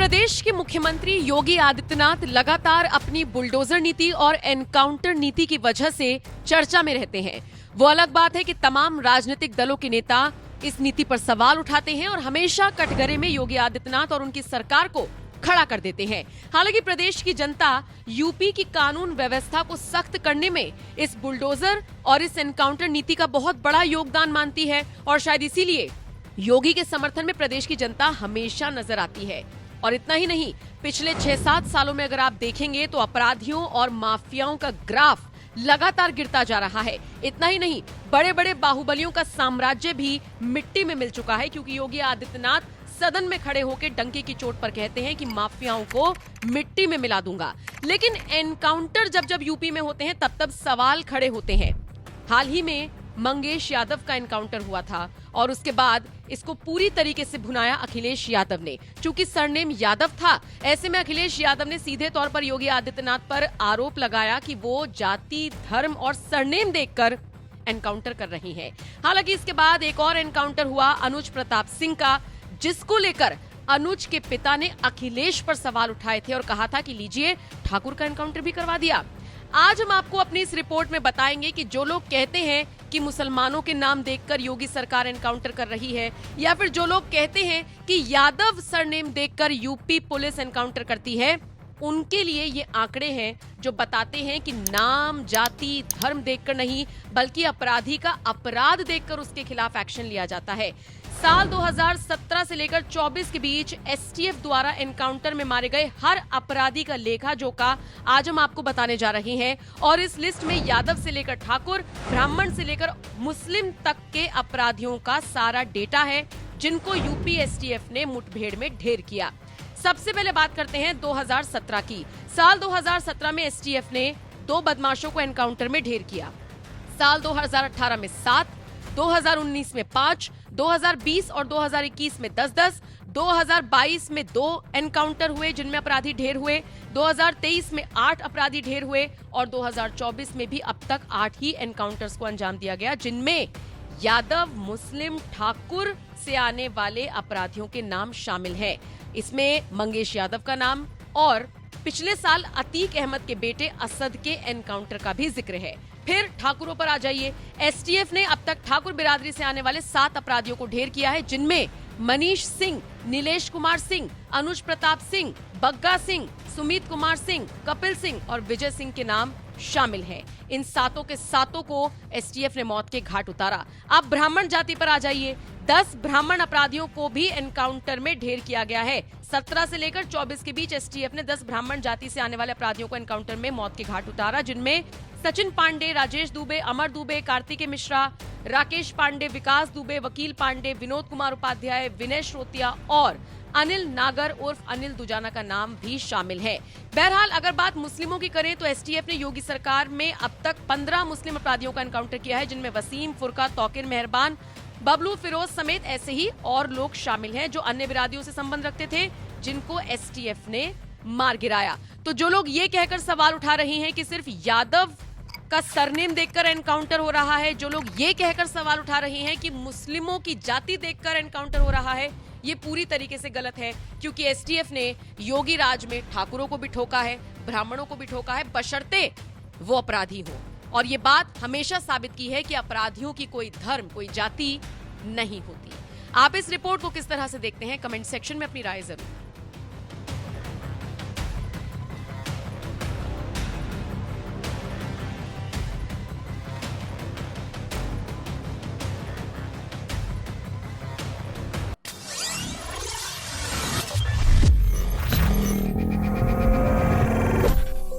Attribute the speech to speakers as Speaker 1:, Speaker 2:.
Speaker 1: प्रदेश के मुख्यमंत्री योगी आदित्यनाथ लगातार अपनी बुलडोजर नीति और एनकाउंटर नीति की वजह से चर्चा में रहते हैं। वो अलग बात है कि तमाम राजनीतिक दलों के नेता इस नीति पर सवाल उठाते हैं और हमेशा कटघरे में योगी आदित्यनाथ और उनकी सरकार को खड़ा कर देते हैं। हालांकि प्रदेश की जनता यूपी की कानून व्यवस्था को सख्त करने में इस बुलडोजर और इस एनकाउंटर नीति का बहुत बड़ा योगदान मानती है और शायद इसीलिए योगी के समर्थन में प्रदेश की जनता हमेशा नजर आती है। और इतना ही नहीं, पिछले 6-7 सालों में अगर आप देखेंगे तो अपराधियों और माफियाओं का ग्राफ लगातार गिरता जा रहा है। इतना ही नहीं, बड़े बड़े बाहुबलियों का साम्राज्य भी मिट्टी में मिल चुका है, क्योंकि योगी आदित्यनाथ सदन में खड़े होकर डंके की चोट पर कहते हैं कि माफियाओं को मिट्टी में मिला दूंगा। लेकिन एनकाउंटर जब जब यूपी में होते हैं तब तब सवाल खड़े होते हैं। हाल ही में मंगेश यादव का एनकाउंटर हुआ था और उसके बाद इसको पूरी तरीके से भुनाया अखिलेश यादव ने। चूंकि सरनेम यादव था, ऐसे में अखिलेश यादव ने सीधे तौर पर योगी आदित्यनाथ पर आरोप लगाया कि वो जाति, धर्म और सरनेम देखकर एनकाउंटर कर रही हैं। हालांकि इसके बाद एक और एनकाउंटर हुआ अनुज प्रताप सिंह का, जिसको लेकर अनुज के पिता ने अखिलेश पर सवाल उठाए थे और कहा था कि लीजिए, ठाकुर का एनकाउंटर भी करवा दिया। आज हम आपको अपनी इस रिपोर्ट में बताएंगे कि जो लोग कहते हैं कि मुसलमानों के नाम देखकर योगी सरकार एनकाउंटर कर रही है, या फिर जो लोग कहते हैं कि यादव सरनेम देखकर यूपी पुलिस एनकाउंटर करती है, उनके लिए ये आंकड़े हैं जो बताते हैं कि नाम, जाति, धर्म देखकर नहीं, बल्कि अपराधी का अपराध देखकर उसके खिलाफ एक्शन लिया जाता है। साल 2017 से लेकर 24 के बीच एसटीएफ द्वारा एनकाउंटर में मारे गए हर अपराधी का लेखा जोखा आज हम आपको बताने जा रहे हैं। और इस लिस्ट में यादव से लेकर ठाकुर, ब्राह्मण से लेकर मुस्लिम तक के अपराधियों का सारा डेटा है, जिनको यूपी एसटीएफ ने मुठभेड़ में ढेर किया। सबसे पहले बात करते हैं 2017 की। साल 2017 में एसटीएफ ने 2 बदमाशों को एनकाउंटर में ढेर किया। साल 2018 में 7, 2019 में 5, 2020 और 2021 में 10-10, 2022 में 2 एनकाउंटर हुए जिनमें अपराधी ढेर हुए, 2023 में 8 अपराधी ढेर हुए और 2024 में भी अब तक 8 ही एनकाउंटर्स को अंजाम दिया गया, जिनमें यादव, मुस्लिम, ठाकुर से आने वाले अपराधियों के नाम शामिल हैं। इसमें मंगेश यादव का नाम और पिछले साल अतीक अहमद के बेटे असद के एनकाउंटर का भी जिक्र है। फिर ठाकुरों पर आ जाइए। एसटीएफ ने अब तक ठाकुर बिरादरी से आने वाले 7 अपराधियों को ढेर किया है, जिनमें मनीष सिंह, नीलेश कुमार सिंह, अनुज प्रताप सिंह, बग्गा सिंह, सुमित कुमार सिंह, कपिल सिंह और विजय सिंह के नाम शामिल हैं। इन 7 के 7 को एसटीएफ ने मौत के घाट उतारा। अब ब्राह्मण जाति पर आ जाइए। 10 ब्राह्मण अपराधियों को भी एनकाउंटर में ढेर किया गया है। 17 से लेकर 24 के बीच एसटीएफ ने 10 ब्राह्मण जाति से आने वाले अपराधियों को एनकाउंटर में मौत के घाट उतारा, जिनमें सचिन पांडे, राजेश दुबे, अमर दुबे, कार्तिकेय मिश्रा, राकेश पांडे, विकास दुबे, वकील पांडे, विनोद कुमार उपाध्याय, विनय श्रोतिया और अनिल नागर उर्फ अनिल दुजाना का नाम भी शामिल है। बहरहाल अगर बात मुस्लिमों की करें तो एसटीएफ ने योगी सरकार में अब तक 15 मुस्लिम अपराधियों का एनकाउंटर किया है, जिनमें वसीम, फुरका, तौकीर, मेहरबान, बबलू, फिरोज समेत ऐसे ही और लोग शामिल हैं जो अन्य बिरादियों से संबंध रखते थे, जिनको एसटीएफ ने मार गिराया। तो जो लोग ये कहकर सवाल उठा रहे हैं कि सिर्फ यादव का सरनेम देखकर एनकाउंटर हो रहा है, जो लोग ये कहकर सवाल उठा रहे हैं कि मुस्लिमों की जाति देखकर एनकाउंटर हो रहा है, ये पूरी तरीके से गलत है, क्योंकि एसटीएफ ने योगी राज में ठाकुरों को भी ठोका है, ब्राह्मणों को भी ठोका है, बशर्ते वो अपराधी हो। और ये बात हमेशा साबित की है कि अपराधियों की कोई धर्म, कोई जाति नहीं होती। आप इस रिपोर्ट को किस तरह से देखते हैं, कमेंट सेक्शन में अपनी राय जरूर